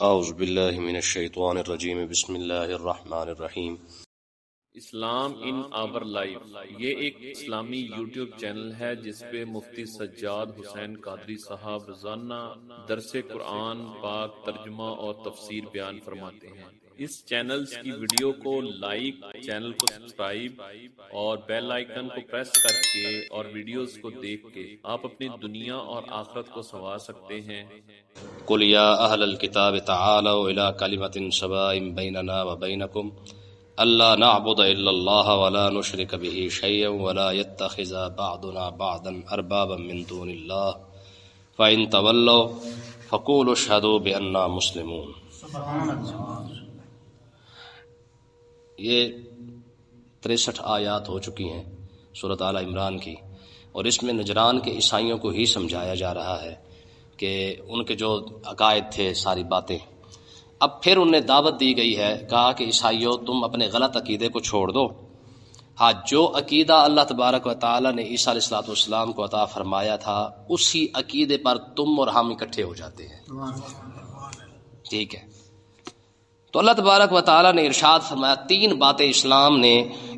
اعوذ باللہ من الشیطان الرجیم بسم اللہ الرحمن الرحیم۔ اسلام ان آور لائف یہ ایک اسلامی یوٹیوب چینل ہے جس پہ مفتی سجاد حسین قادری صاحب روزانہ درس قرآن پاک ترجمہ اور تفسیر بیان فرماتے ہیں۔ اس چینل کی ویڈیو کو لائک، چینل کو سبسکرائب اور بیل آئیکن کو پریس کر کے اور ویڈیوز کو دیکھ کے آپ اپنی دنیا اور آخرت کو سنوار سکتے ہیں۔ قل یا اہل الکتاب تعالوا الی کلمۃ سواء بیننا وبینکم اللہ نعبد الا اللہ ولا نشرک به شیئا ولا يتخذ بعضنا بعضا اربابا من دون اللہ فإن تولوا فقولوا اشہدوا بأننا مسلمون۔ یہ 63 آیات ہو چکی ہیں سورۃ آل عمران کی، اور اس میں نجران کے عیسائیوں کو ہی سمجھایا جا رہا ہے کہ ان کے جو عقائد تھے ساری باتیں، اب پھر انہیں دعوت دی گئی ہے، کہا کہ عیسائیوں تم اپنے غلط عقیدے کو چھوڑ دو۔ ہاں، جو عقیدہ اللہ تبارک و تعالیٰ نے عیسیٰ علیہ السلام کو عطا فرمایا تھا اسی عقیدے پر تم اور ہم اکٹھے ہو جاتے ہیں، ٹھیک ہے؟ تو اللہ تبارک و تعالیٰ نے ارشاد فرمایا، 3 باتیں اسلام نے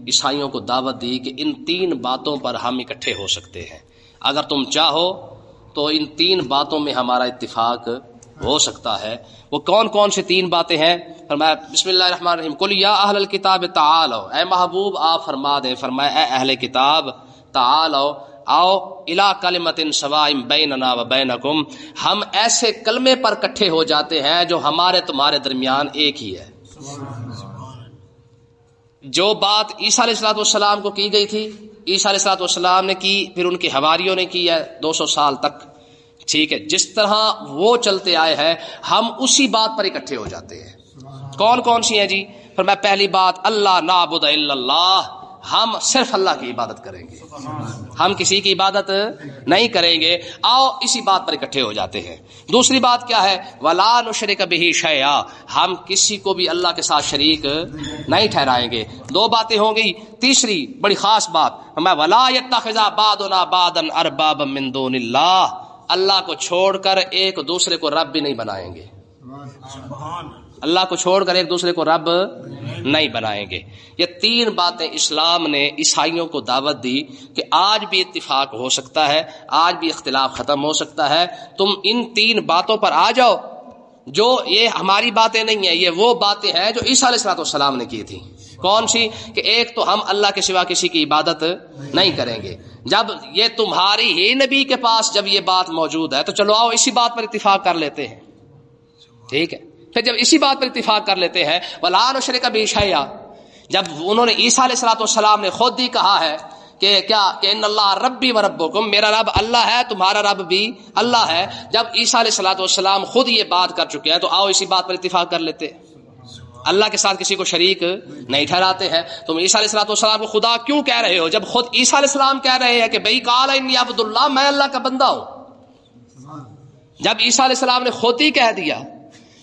عیسائیوں کو دعوت دی کہ ان 3 باتوں پر ہم اکٹھے ہو سکتے ہیں، اگر تم چاہو تو ان 3 باتوں میں ہمارا اتفاق ہو سکتا ہے۔ وہ کون کون سے 3 باتیں ہیں؟ فرمایا بسم اللہ الرحمن الرحیم، قل یا اہل الکتاب تعالوا، اے محبوب آپ فرما دیں، فرمایا اے اہل کتاب تعالوا، آؤ الی کلمۃ سواء بیننا وبینکم، ہم ایسے کلمے پر اکٹھے ہو جاتے ہیں جو ہمارے تمہارے درمیان ایک ہی ہے۔ جو بات عیسیٰ علیہ السلام کو کی گئی تھی عیسیٰ علیہ السلام نے کی، پھر ان کے حواریوں نے کی ہے 200 سال تک، ٹھیک ہے؟ جس طرح وہ چلتے آئے ہیں ہم اسی بات پر اکٹھے ہو جاتے ہیں۔ کون کون سی ہیں جی؟ فرمایا پہلی بات اللہ نعبد الا اللہ، ہم صرف اللہ کی عبادت کریں گے، ہم کسی کی عبادت نہیں کریں گے، آؤ اسی بات پر اکٹھے ہو جاتے ہیں۔ دوسری بات کیا ہے؟ ولا نشرک به شیئا، ہم کسی کو بھی اللہ کے ساتھ شریک نہیں ٹھہرائیں گے۔ 2 باتیں ہوں گی۔ تیسری بڑی خاص بات، ہمیں ولا يتخذ بعضنا بعضا اربابا من دون اللہ، اللہ کو چھوڑ کر ایک دوسرے کو رب بھی نہیں بنائیں گے، اللہ کو چھوڑ کر ایک دوسرے کو رب نہیں بنائیں گے۔ یہ 3 باتیں اسلام نے عیسائیوں کو دعوت دی کہ آج بھی اتفاق ہو سکتا ہے، آج بھی اختلاف ختم ہو سکتا ہے، تم ان 3 باتوں پر آ جاؤ۔ جو یہ ہماری باتیں نہیں ہیں، یہ وہ باتیں ہیں جو عیسیٰ علیہ السلام نے کی تھی۔ کون سی؟ کہ ایک تو ہم اللہ کے سوا کسی کی عبادت نہیں کریں گے۔ جب یہ تمہاری ہی نبی کے پاس جب یہ بات موجود ہے تو چلو آؤ اسی بات پر اتفاق کر لیتے ہیں، ٹھیک ہے؟ پھر جب اسی بات پر اتفاق کر لیتے ہیں، وَلَا نُشْرِكَ بِهِ شَيْئًا، جب انہوں نے عیسیٰ علیہ السلام نے خود ہی کہا ہے کہ کیا کہ ان اللہ ربی و ربکم، میرا رب اللہ ہے تمہارا رب بھی اللہ ہے، جب عیسیٰ علیہ السلام خود یہ بات کر چکے ہیں تو آؤ اسی بات پر اتفاق کر لیتے ہیں۔ اللہ کے ساتھ کسی کو شریک نہیں ٹھہراتے ہیں۔ تم عیسیٰ علیہ السلام کو خدا کیوں کہہ رہے ہو جب خود عیسیٰ علیہ السلام کہہ رہے ہیں کہ بھئی قال انی عبد اللہ، میں اللہ کا بندہ ہوں؟ جب عیسیٰ علیہ السلام نے خود ہی کہہ دیا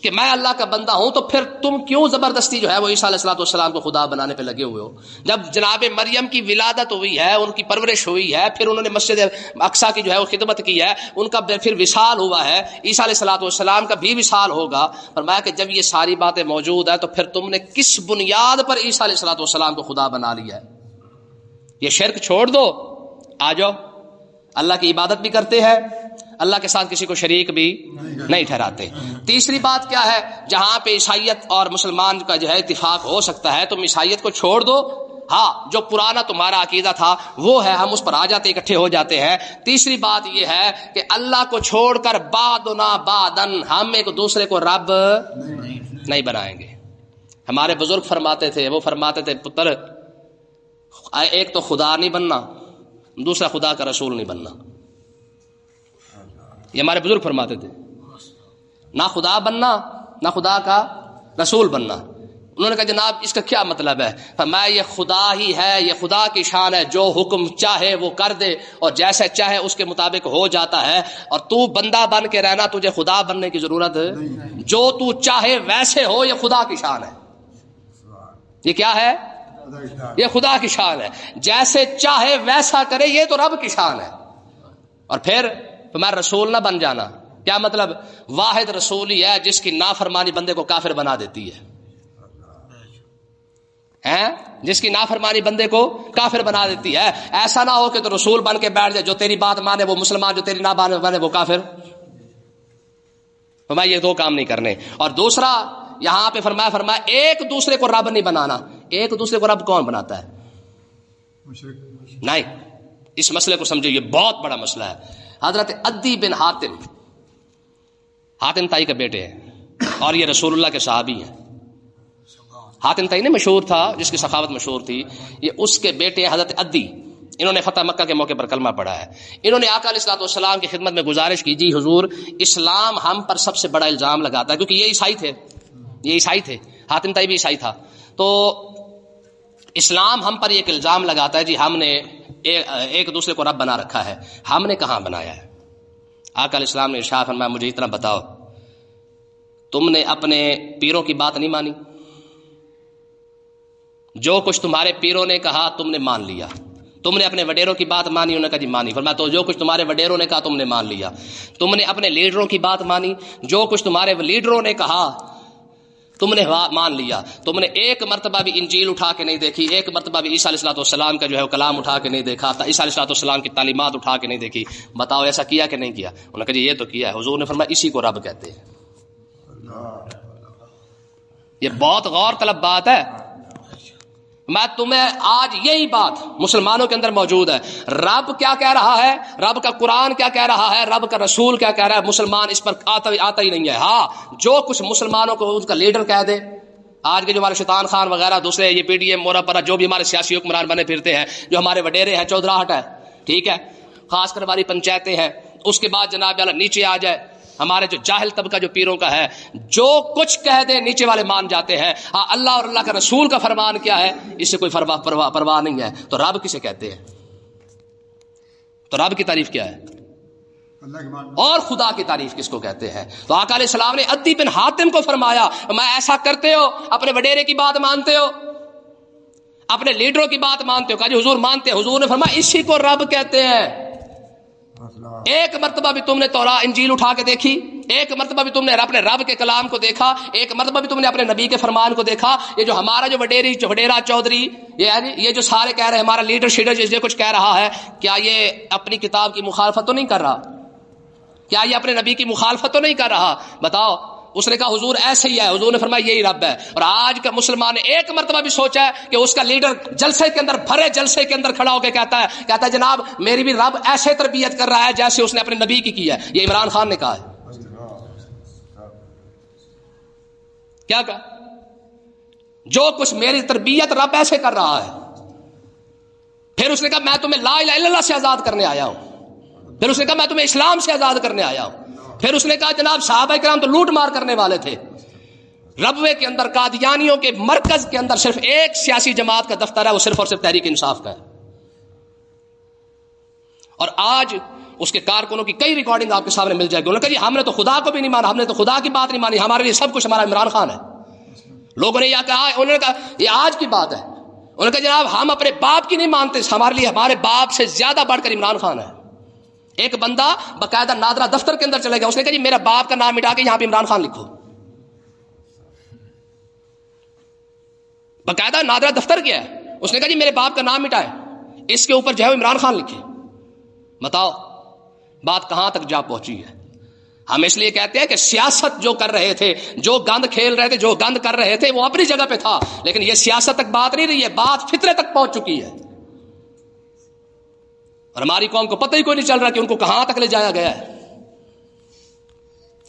کہ میں اللہ کا بندہ ہوں تو پھر تم کیوں زبردستی جو ہے وہ عیسیٰ علیہ السلام کو خدا بنانے پہ لگے ہوئے ہو؟ جب جناب مریم کی ولادت ہوئی ہے، ان کی پرورش ہوئی ہے، پھر انہوں نے مسجد اقصیٰ کی جو ہے وہ خدمت کی ہے، ان کا پھر وصال ہوا ہے، عیسیٰ علیہ السلام کا بھی وصال ہوگا۔ فرمایا کہ جب یہ ساری باتیں موجود ہیں تو پھر تم نے کس بنیاد پر عیسیٰ علیہ السلام کو خدا بنا لیا ہے؟ یہ شرک چھوڑ دو، آ جاؤ اللہ کی عبادت بھی کرتے ہیں، اللہ کے ساتھ کسی کو شریک بھی نہیں ٹھہراتے۔ تیسری بات کیا ہے؟ جہاں پہ عیسائیت اور مسلمان کا جو ہے اتفاق ہو سکتا ہے، تم عیسائیت کو چھوڑ دو، ہاں جو پرانا تمہارا عقیدہ تھا وہ ہے، ہم اس پر آ جاتے، اکٹھے ہو جاتے ہیں۔ تیسری بات یہ ہے کہ اللہ کو چھوڑ کر بعضنا بعضا، ہم ایک دوسرے کو رب نہیں بنائیں گے۔ ہمارے بزرگ فرماتے تھے، وہ فرماتے تھے پتر ایک تو خدا نہیں بننا، دوسرا خدا کا رسول نہیں بننا۔ یہ ہمارے بزرگ فرماتے تھے، نہ خدا بننا نہ خدا کا رسول بننا۔ انہوں نے کہا جناب اس کا کیا مطلب ہے؟ فرمایا یہ خدا ہی ہے، یہ خدا کی شان ہے، جو حکم چاہے وہ کر دے اور جیسے چاہے اس کے مطابق ہو جاتا ہے، اور تو بندہ بن کے رہنا، تجھے خدا بننے کی ضرورت ہے، جو تو چاہے ویسے ہو، یہ خدا کی شان ہے۔ یہ کیا ہے؟ یہ خدا کی شان ہے، جیسے چاہے ویسا کرے، یہ تو رب کی شان ہے۔ اور پھر تمہارا رسول نہ بن جانا، کیا مطلب؟ واحد رسول ہی ہے جس کی نافرمانی بندے کو کافر بنا دیتی ہے، جس کی نافرمانی بندے کو کافر بنا دیتی ہے. ایسا نہ ہو کہ تو رسول بن کے بیٹھ جائے، جو تیری بات مانے وہ مسلمان، جو تیری نہ مانے وہ کافر. فرمایا یہ دو کام نہیں کرنے. اور دوسرا یہاں پہ فرمایا ایک دوسرے کو رب نہیں بنانا. ایک دوسرے کو رب کون بناتا ہے؟ نہیں. اس مسئلے کو سمجھے، یہ بہت بڑا مسئلہ ہے. حضرت عدی بن حاتم تائی کے بیٹے ہیں اور یہ رسول اللہ کے صحابی ہیں. حاتم تائی نے مشہور تھا، جس کی سخاوت مشہور تھی، یہ اس کے بیٹے حضرت عدی. انہوں نے فتح مکہ کے موقع پر کلمہ پڑھا ہے. انہوں نے آقا علیہ الصلوۃ والسلام کی خدمت میں گزارش کی، جی حضور اسلام ہم پر سب سے بڑا الزام لگاتا ہے، کیونکہ یہ عیسائی تھے، حاتم تائی بھی عیسائی تھا. تو اسلام ہم پر ایک الزام لگاتا ہے، جی ہم نے ایک دوسرے کو رب بنا رکھا ہے. ہم نے کہاں بنایا ہے؟ آقا علیہ السلام نے ارشاد فرمایا مجھے اتنا بتاؤ، تم نے اپنے پیروں کی بات نہیں مانی؟ جو کچھ تمہارے پیروں نے کہا تم نے مان لیا. تم نے اپنے وڈیروں کی بات مانی؟ انہوں نے کہا جی مانی. فرمایا تو جو کچھ تمہارے وڈیروں نے کہا تم نے مان لیا. تم نے اپنے لیڈروں کی بات مانی؟ جو کچھ تمہارے لیڈروں نے کہا تم نے مان لیا. تم نے ایک مرتبہ بھی انجیل اٹھا کے نہیں دیکھی، ایک مرتبہ بھی عیسیٰ علیہ الصلوۃ والسلام کا جو ہے وہ کلام اٹھا کے نہیں دیکھا، عیسیٰ علیہ الصلوۃ والسلام کی تعلیمات اٹھا کے نہیں دیکھی. بتاؤ ایسا کیا کہ نہیں کیا؟ انہوں نے کہا جی یہ تو کیا ہے. حضور نے فرمایا اسی کو رب کہتے ہیں. یہ بہت غور طلب بات ہے. میں تمہیں آج یہی بات مسلمانوں کے اندر موجود ہے. رب کیا کہہ رہا ہے، رب کا قرآن کیا کہہ رہا ہے، رب کا رسول کیا کہہ رہا ہے، مسلمان اس پر آتا ہی نہیں ہے. ہاں جو کچھ مسلمانوں کو ان کا لیڈر کہہ دے، آج کے جو ہمارے شیطان خان وغیرہ دوسرے یہ پی ڈی ایم مورا پرا جو بھی ہمارے سیاسی حکمران بنے پھرتے ہیں، جو ہمارے وڈیرے ہیں، چودراہٹ ہے، ٹھیک ہے، خاص کر ہماری پنچایتیں ہیں، اس کے بعد جناب والا نیچے آ جائے ہمارے جو جاہل طبقہ جو پیروں کا ہے، جو کچھ کہہ دے نیچے والے مان جاتے ہیں. ہاں اللہ اور اللہ کا رسول کا فرمان کیا ہے اس سے کوئی پرواہ نہیں ہے. تو رب کسے کہتے ہیں؟ تو رب کی تعریف کیا ہے؟ اور خدا کی تعریف کس کو کہتے ہیں؟ تو آقا علیہ السلام نے عدی بن حاتم کو فرمایا میں ایسا کرتے ہو، اپنے وڈیرے کی بات مانتے ہو، اپنے لیڈروں کی بات مانتے ہو؟ کہا جی حضور مانتے. حضور نے فرمایا اسی کو رب کہتے ہیں. ایک مرتبہ بھی تم نے تورات انجیل اٹھا کے دیکھی؟ ایک مرتبہ بھی تم نے اپنے رب کے کلام کو دیکھا؟ ایک مرتبہ بھی تم نے اپنے نبی کے فرمان کو دیکھا؟ یہ جو ہمارا جو وڈیرا چودھری یہ جو سارے کہہ رہے ہیں ہمارا لیڈر شیڈر یہ کچھ کہہ رہا ہے، کیا یہ اپنی کتاب کی مخالفت تو نہیں کر رہا؟ کیا یہ اپنے نبی کی مخالفت تو نہیں کر رہا؟ بتاؤ. اس نے کہا حضور ایسے ہی ہے. حضور نے فرمایا یہی رب ہے. اور آج کا مسلمان نے ایک مرتبہ بھی سوچا ہے کہ اس کا لیڈر جلسے کے اندر بھرے جلسے کے اندر کھڑا ہو کے کہتا ہے جناب میری بھی رب ایسے تربیت کر رہا ہے جیسے اس نے اپنے نبی کی ہے. یہ عمران خان نے کہا ہے. کیا کہا؟ جو کچھ میری تربیت رب ایسے کر رہا ہے. پھر اس نے کہا میں تمہیں لا الہ الا اللہ سے آزاد کرنے آیا ہوں. پھر اس نے کہا میں تمہیں اسلام سے آزاد کرنے آیا ہوں. پھر اس نے کہا جناب صحابہ کرام تو لوٹ مار کرنے والے تھے. ربوے کے اندر قادیانیوں کے مرکز کے اندر صرف ایک سیاسی جماعت کا دفتر ہے، وہ صرف اور صرف تحریک انصاف کا ہے. اور آج اس کے کارکنوں کی کئی ریکارڈنگ آپ کے سامنے مل جائے گی. انہوں نے کہا جی ہم نے تو خدا کو بھی نہیں مانا، ہم نے تو خدا کی بات نہیں مانی، ہمارے لیے سب کچھ ہمارا عمران خان ہے. لوگوں نے یہ کہا، انہوں نے کہا یہ آج کی بات ہے. انہوں نے کہا جناب ہم اپنے باپ کی نہیں مانتے، ہمارے لیے ہمارے باپ سے زیادہ بڑھ کر عمران خان ہے. ایک بندہ باقاعدہ نادرا دفتر کے اندر چلے گیا، اس نے کہا جی میرا باپ کا نام مٹا کے یہاں پہ عمران خان لکھو. باقاعدہ نادرا دفتر گیا ہے، اس نے کہا جی میرے باپ کا نام مٹائے، اس کے اوپر جو ہے عمران خان لکھے. بتاؤ بات کہاں تک جا پہنچی ہے. ہم اس لیے کہتے ہیں کہ سیاست جو کر رہے تھے، جو گند کھیل رہے تھے، جو گند کر رہے تھے وہ اپنی جگہ پہ تھا، لیکن یہ سیاست تک بات نہیں رہی ہے، بات فطرے تک پہنچ چکی ہے. اور ہماری قوم کو پتہ ہی کوئی نہیں چل رہا کہ ان کو کہاں تک لے جایا گیا ہے.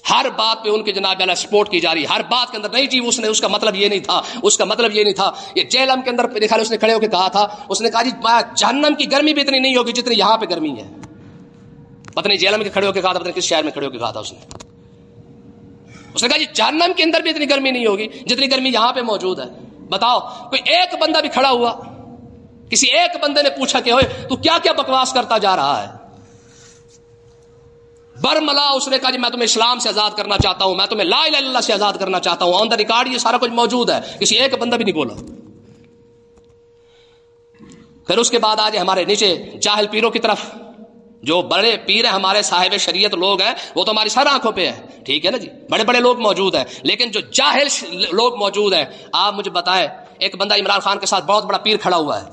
ہر بات پہ ان کے جناب والا سپورٹ کی جا رہی ہے، ہر بات کے اندر نہیں جی اس کا مطلب یہ نہیں تھا، اس کا مطلب یہ نہیں تھا. یہ جہلم کے اندر دیکھا اس نے کھڑے ہو کے کہا تھا، اس نے کہا جی جہنم کی گرمی بھی اتنی نہیں ہوگی جتنی یہاں پہ گرمی ہے. پتہ نہیں جہلم کے کھڑے ہو کے کہا تھا، پتہ نہیں کس شہر میں کھڑے ہو کے کہا تھا. اس نے کہا جی جہنم کے اندر بھی اتنی گرمی نہیں ہوگی جتنی گرمی یہاں پہ موجود ہے. بتاؤ کوئی ایک بندہ بھی کھڑا ہوا، کسی ایک بندے نے پوچھا کہ ہوئے تو کیا کیا بکواس کرتا جا رہا ہے؟ برملا اس نے کہا جی میں تمہیں اسلام سے آزاد کرنا چاہتا ہوں، میں تمہیں لا الہ الا اللہ سے آزاد کرنا چاہتا ہوں. آن دا ریکارڈ یہ سارا کچھ موجود ہے، کسی ایک بندہ بھی نہیں بولا. پھر اس کے بعد آج ہمارے نیچے جاہل پیروں کی طرف جو بڑے پیر ہیں ہمارے صاحب شریعت لوگ ہیں وہ تو ہماری سر آنکھوں پہ ہے، ٹھیک ہے نا جی، بڑے بڑے لوگ موجود ہیں، لیکن جو جاہل لوگ موجود ہیں، آپ مجھے بتائیں ایک بندہ عمران خان کے ساتھ بہت بڑا پیر کھڑا ہوا ہے،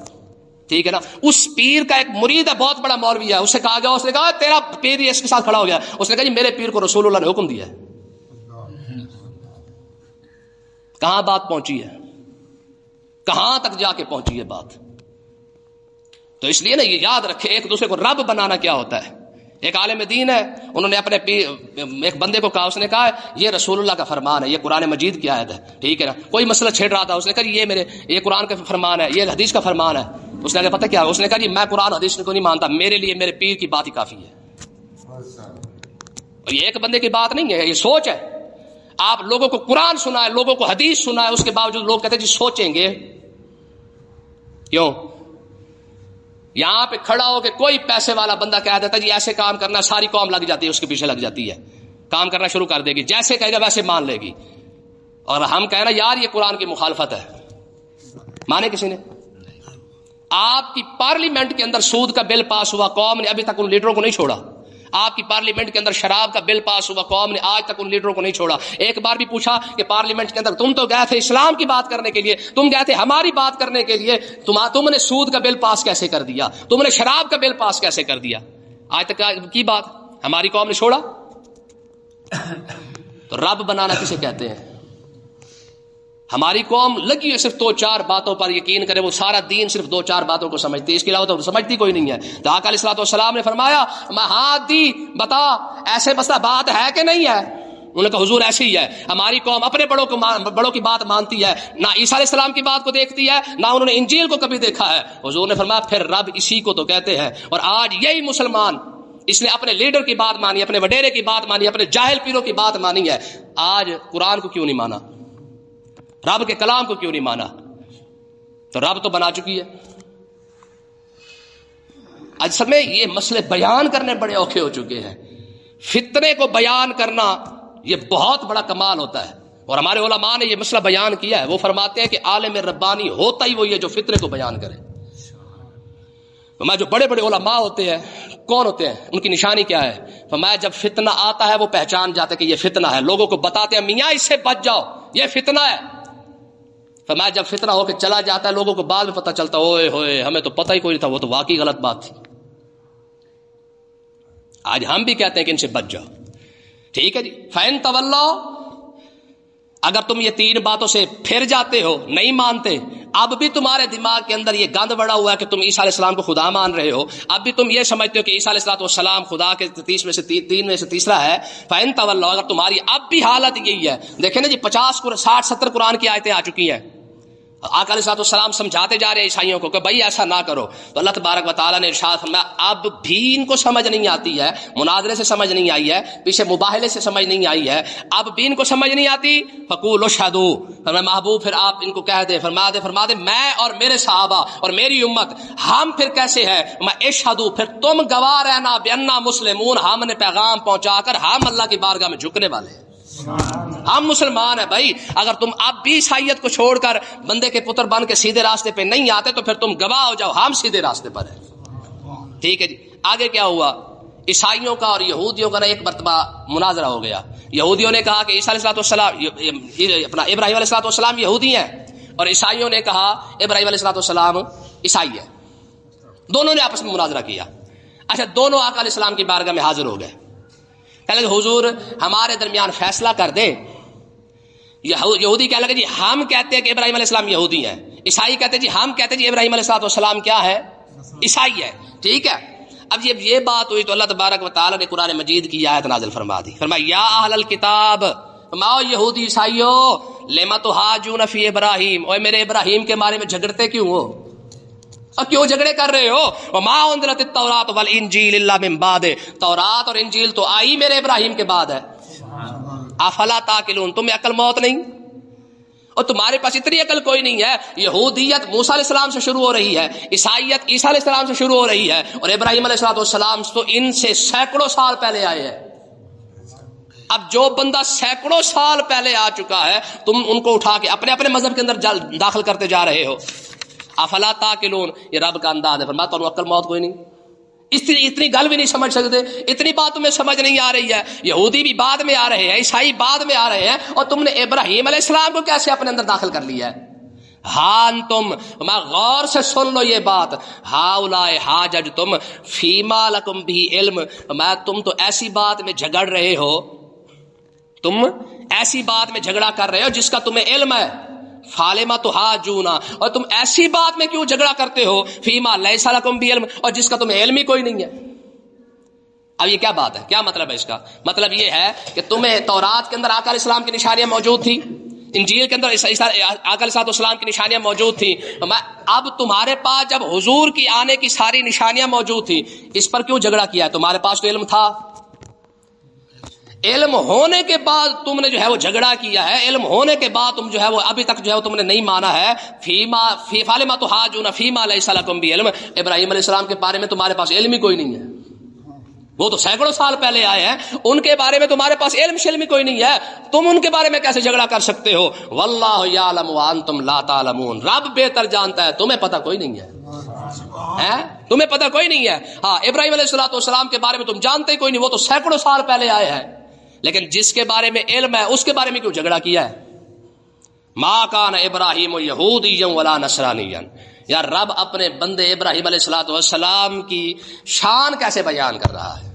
ٹھیک ہے نا، اس پیر کا ایک مرید ہے، بہت بڑا مولوی ہے، اس سے کہا گیا، اس نے کہا تیرا پیر اس کے ساتھ کھڑا ہو گیا، اس نے کہا جی میرے پیر کو رسول اللہ نے حکم دیا ہے۔ کہاں بات پہنچی ہے، کہاں تک جا کے پہنچی ہے بات؟ تو اس لیے نا یہ یاد رکھے ایک دوسرے کو رب بنانا کیا ہوتا ہے۔ ایک عالم دین ہے، انہوں نے اپنے ایک بندے کو کہا، اس نے کہا یہ رسول اللہ کا فرمان ہے، یہ قرآن مجید کی آیت ہے، ٹھیک ہے نا، کوئی مسئلہ چھیڑ رہا تھا، اس نے کہا یہ قرآن کا فرمان ہے، یہ حدیث کا فرمان ہے، اس نے کہا پتہ کیا، اس نے کہا جی میں قرآن حدیث کو نہیں مانتا، میرے لیے میرے پیر کی بات ہی کافی ہے۔ اور یہ ایک بندے کی بات نہیں ہے، یہ سوچ ہے۔ آپ لوگوں کو قرآن سنائے، لوگوں کو حدیث سنائے، اس کے باوجود لوگ کہتے ہیں جی سوچیں گے، کیوں؟ یہاں پہ کھڑا ہو کے کوئی پیسے والا بندہ کہہ دیتا ہے جی ایسے کام کرنا، ساری قوم لگ جاتی ہے، اس کے پیچھے لگ جاتی ہے، کام کرنا شروع کر دے گی، جیسے کہے گا ویسے مان لے گی، اور ہم کہنا یار یہ قرآن کی مخالفت ہے، مانے کسی نے؟ آپ کی پارلیمنٹ کے اندر سود کا بل پاس ہوا، قوم نے ابھی تک ان لیڈروں کو نہیں چھوڑا۔ آپ کی پارلیمنٹ کے اندر شراب کا بل پاس ہوا، قوم نے آج تک ان لیڈروں کو نہیں چھوڑا۔ ایک بار بھی پوچھا کہ پارلیمنٹ کے اندر تم تو گئے تھے اسلام کی بات کرنے کے لیے، تم گئے تھے ہماری بات کرنے کے لیے، تم نے سود کا بل پاس کیسے کر دیا، تم نے شراب کا بل پاس کیسے کر دیا؟ آج تک کی بات ہماری قوم نے چھوڑا؟ تو رب بنانا کسے کہتے ہیں؟ ہماری قوم لگی ہے صرف دو چار باتوں پر، یقین کرے وہ سارا دین صرف دو چار باتوں کو سمجھتی ہے، اس کے علاوہ تو سمجھتی کوئی نہیں ہے۔ تو آقا علیہ الصلوۃ والسلام نے فرمایا میں ہاتھ دی، بتا ایسے مسئلہ بات ہے کہ نہیں ہے؟ انہوں نے کہا حضور ایسی ہی ہے، ہماری قوم اپنے بڑوں کی بات مانتی ہے، نہ عیسیٰ علیہ السلام کی بات کو دیکھتی ہے، نہ انہوں نے انجیل کو کبھی دیکھا ہے۔ حضور نے فرمایا پھر رب اسی کو تو کہتے ہیں۔ اور آج یہی مسلمان، اس نے اپنے لیڈر کی بات مانی، اپنے وڈیرے کی بات مانی، اپنے جاہل پیروں کی بات مانی ہے، آج قرآن کو کیوں نہیں مانا؟ رب کے کلام کو کیوں نہیں مانا؟ تو رب تو بنا چکی ہے۔ اصل میں یہ مسئلے بیان کرنے بڑے اوکھے ہو چکے ہیں، فتنے کو بیان کرنا یہ بہت بڑا کمال ہوتا ہے، اور ہمارے علماء نے یہ مسئلہ بیان کیا ہے۔ وہ فرماتے ہیں کہ عالم ربانی ہوتا ہی وہی ہے جو فتنے کو بیان کرے۔ فرمایا جو بڑے بڑے علماء ہوتے ہیں کون ہوتے ہیں، ان کی نشانی کیا ہے؟ فرمایا جب فتنہ آتا ہے وہ پہچان جاتے کہ یہ فتنہ ہے، لوگوں کو بتاتے ہیں میاں اس سے بچ جاؤ یہ فتنہ ہے۔ فرمایا جب فتنہ ہو کے چلا جاتا ہے لوگوں کو بعد میں پتہ چلتا اوئے ہوئے ہمیں تو پتہ ہی کوئی نہیں تھا، وہ تو واقعی غلط بات تھی۔ آج ہم بھی کہتے ہیں کہ ان سے بچ جاؤ، ٹھیک ہے جی۔ فَإِن تَوَلَّوْا، اگر تم یہ تین باتوں سے پھر جاتے ہو، نہیں مانتے، اب بھی تمہارے دماغ کے اندر یہ گند بڑا ہوا ہے کہ تم عیسیٰ علیہ السلام کو خدا مان رہے ہو، اب بھی تم یہ سمجھتے ہو کہ عیسیٰ علیہ السلام خدا کے تین میں سے تیسرا ہے، فَإِن تَوَلَّوْا، اگر تمہاری اب بھی حالت یہی ہے، دیکھیں نا جی 50 60 70 قرآن کی آیتیں آ چکی ہیں، آقا علیہ السلام سمجھاتے جا رہے ہیں عیسائیوں کو کہ بھائی ایسا نہ کرو، تو اللہ تبارک و تعالیٰ نے ارشاد فرمایا اب بھی ان کو سمجھ نہیں آتی ہے، مناظرے سے سمجھ نہیں آئی ہے، پیچھے مباہلے سے سمجھ نہیں آئی ہے، اب بھی ان کو سمجھ نہیں آتی، فقولوا اشہدوا، فرمایا محبوب پھر آپ ان کو کہہ دے، فرما دے میں اور میرے صحابہ اور میری امت ہم پھر کیسے ہیں، میں اشہدوا پھر تم گواہ رہنا بأننا مسلمون، ہم نے پیغام پہنچا کر ہم اللہ کی بارگاہ میں جھکنے والے ہیں، ہم مسلمان ہیں بھائی۔ اگر تم اب بھی عیسائیت کو چھوڑ کر بندے کے پتر بن کے سیدھے راستے پہ نہیں آتے تو پھر تم گواہ ہو جاؤ ہم سیدھے راستے پر ہیں، ٹھیک ہے جی۔ آگے کیا ہوا، عیسائیوں کا اور یہودیوں کا ایک مرتبہ مناظرہ ہو گیا۔ یہودیوں نے کہا کہ عیسیٰ علیہ السلام اپنا ابراہیم علیہ السلام یہودی ہیں، اور عیسائیوں نے کہا ابراہیم علیہ السلام عیسائی ہے، دونوں نے آپس میں مناظرہ کیا۔ اچھا دونوں آقا علیہ السلام کی بارگاہ میں حاضر ہو گئے، کہنے لگے حضور ہمارے درمیان فیصلہ کر دیں۔ یہودی کہنے لگے جی ہم کہتے ہیں کہ ابراہیم علیہ السلام یہودی ہیں، عیسائی کہتے ہیں جی ہم کہتے ہیں جی ابراہیم علیہ السلام کیا ہے، عیسائی ہے، ٹھیک ہے۔ اب جب یہ بات ہوئی تو اللہ تبارک و تعالیٰ نے قرآن مجید کی آیت نازل فرما دی، فرمایا یا اہل الکتاب، فرماؤ یہودی عیسائیو، لما تحاجون فی ابراہیم، اوے میرے ابراہیم کے بارے میں جھگڑتے کیوں ہو، اور کیوں جھگڑے کر رہے ہو، وما انزلت التوراۃ والانجیل الا من بعد، تورات اور انجیل تو آئی میرے ابراہیم کے بعد ہے، افلا تعقلون، تمہیں عقل موت نہیں، اور تمہارے پاس اتنی عقل کوئی نہیں ہے۔ یہودیت موسیٰ علیہ السلام سے شروع ہو رہی ہے، عیسائیت عیسیٰ علیہ السلام سے شروع ہو رہی ہے، اور ابراہیم علیہ السلام تو ان سے سینکڑوں سال پہلے آئے ہیں۔ اب جو بندہ سینکڑوں سال پہلے آ چکا ہے تم ان کو اٹھا کے اپنے اپنے مذہب کے اندر داخل کرتے جا رہے ہو، افلا تعقلون، یہ رب کا انداز ہے، فرمایا تمہیں عقل موت کوئی نہیں۔ اتنی گل بھی نہیں سمجھ سکتے، اتنی بات تمہیں سمجھ نہیں آ رہی ہے. یہودی بھی بعد میں آ رہے ہیں، عیسائی بعد میں آ رہے ہیں، اور تم نے ابراہیم علیہ السلام کو کیسے اپنے اندر داخل کر لیا ہے؟ ہاں تم، میں غور سے سن لو یہ بات، ہاؤلائے حاججتم فیما لکم بھی علم، میں تم تو ایسی بات میں جھگڑ رہے ہو، تم ایسی بات میں جھگڑا کر رہے ہو جس کا تمہیں علم ہے. فالما تحاجونا، اور تم ایسی بات میں کیوں جھگڑا کرتے ہو فیما لیس لکم بھی علم، اور جس کا تمہیں علم ہی کوئی نہیں ہے. اب یہ کیا بات ہے، کیا مطلب ہے اس کا؟ مطلب یہ ہے کہ تمہیں تورات کے اندر آقا علیہ السلام کی نشانیاں موجود تھی، انجیل کے اندر آقا علیہ السلام کی نشانیاں موجود تھیں، اب تمہارے پاس جب حضور کی آنے کی ساری نشانیاں موجود تھیں، اس پر کیوں جھگڑا کیا ہے؟ تمہارے پاس تو علم تھا. علم ہونے کے بعد تم نے جو ہے وہ جھگڑا کیا ہے، علم ہونے کے بعد تم جو ہے وہ ابھی تک جو ہے وہ تم نے نہیں مانا ہے. فالما تحاجون فیما لیس لکم بعلم، ابراہیم علیہ السلام کے بارے میں تمہارے پاس علم ہی کوئی نہیں ہے، وہ تو سینکڑوں سال پہلے آئے ہیں، ان کے بارے میں تمہارے پاس علم شلم کوئی نہیں ہے، تم ان کے بارے میں کیسے جھگڑا کر سکتے ہو؟ واللہ یعلم وانتم لا تعلمون، رب بہتر جانتا ہے، تمہیں پتہ کوئی نہیں ہے، تمہیں پتہ کوئی نہیں ہے. ہاں ابراہیم علیہ السلام کے بارے میں تم جانتے ہی کوئی نہیں، وہ تو سینکڑوں سال پہلے آئے ہیں، لیکن جس کے بارے میں علم ہے اس کے بارے میں کیوں جھگڑا کیا ہے؟ ما کان ابراہیم یہودیا ولا نصرانیا. یا رب اپنے بندے ابراہیم علیہ السلام کی شان کیسے بیان کر رہا ہے؟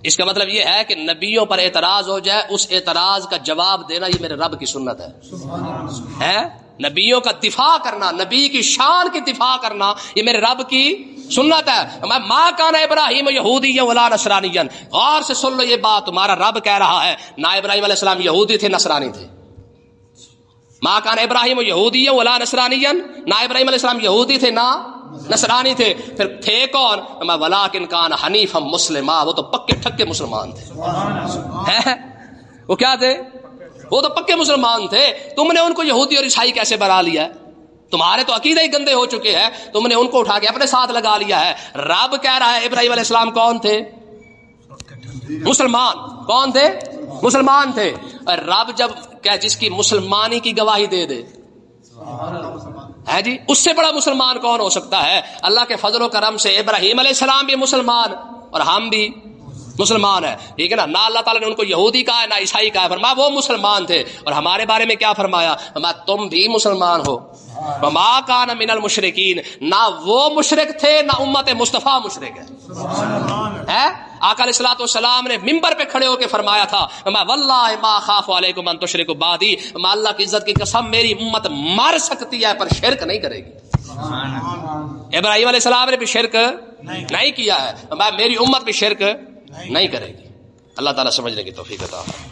اس کا مطلب یہ ہے کہ نبیوں پر اعتراض ہو جائے، اس اعتراض کا جواب دینا یہ میرے رب کی سنت ہے. نبیوں کا دفاع کرنا، نبی کی شان کی دفاع کرنا، یہ میرے رب کی سنت ہے. ما کان ابراہیم یہودیا ولا نصرانیا. غور سے سن لو یہ بات، تمہارا رب کہہ رہا ہے نہ ابراہیم علیہ السلام یہودی تھے نصرانی تھے. ما کان ابراہیم یہودیا ولا نصرانیا، نہ ابراہیم علیہ السلام یہودی تھے نہ نصرانی تھے. پھر تھے کون؟ ولکن کان حنیفا مسلما، وہ تو پکے ٹھکے مسلمان تھے. وہ کیا تھے؟ وہ تو پکے مسلمان تھے. تم نے ان کو یہودی اور عیسائی کیسے بنا لیا؟ تمہارے تو عقیدے ہی گندے ہو چکے ہیں، تم نے ان کو اٹھا کے اپنے ساتھ لگا لیا ہے. رب کہہ رہا ہے ابراہیم علیہ السلام کون تھے؟ مسلمان. کون تھے؟ مسلمان تھے. رب جب کہ جس کی مسلمانی کی گواہی دے دے ہے جی، اس سے بڑا مسلمان کون ہو سکتا ہے؟ اللہ کے فضل و کرم سے ابراہیم علیہ السلام بھی مسلمان اور ہم بھی مسلمان ہیں، ٹھیک ہے نا. نہ اللہ تعالیٰ نے ان کو یہودی کہا ہے نہ عیسائی کہا ہے، فرمایا وہ مسلمان تھے. اور ہمارے بارے میں کیا فرمایا؟ فرمایا تم بھی مسلمان ہو. وما کان من المشرکین، نہ وہ مشرک تھے نہ امت مصطفیٰ مشرک ہے. آقا علیہ السلام نے ممبر پہ کھڑے ہو کے فرمایا تھا واللہ ما خاف علیکم ان تشرکوا بعدی، اللہ کی عزت کی قسم میری امت مر سکتی ہے پر شرک نہیں کرے گی. ابراہیم علیہ السلام نے بھی شرک نہیں کیا ہے، میری امت بھی شرک نہیں کرے گی. اللہ تعالیٰ سمجھنے کی توفیق عطا فرمائے.